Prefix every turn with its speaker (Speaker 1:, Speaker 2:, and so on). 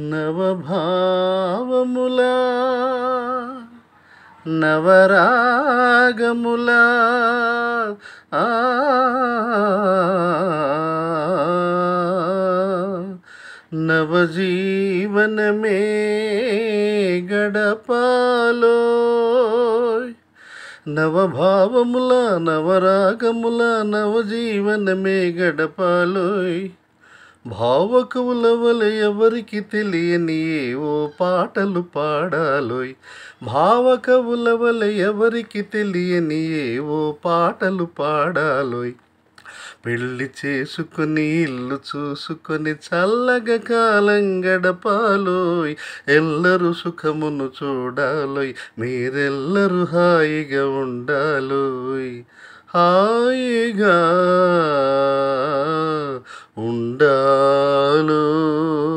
Speaker 1: నవభావములా నవరాగములా ఆ నవజీవనమే గడపాలోయ్. నవభావముల నవరాగముల నవజీవనమే గడపాలోయ్. భావకవుల వలె ఎవరికి తెలియని ఏవో పాటలు పాడాలోయ్. భావకవుల వలె ఎవరికి తెలియని ఏవో పాటలు పాడాలోయ్. పెళ్ళి చేసుకుని ఇల్లు చూసుకొని చల్లగా కాలం గడపాలోయ్. ఎల్లరూ సుఖమును చూడాలోయ్. మీరెల్లరూ హాయిగా ఉండాలోయ్. హాయిగా ఉండాలోయ్.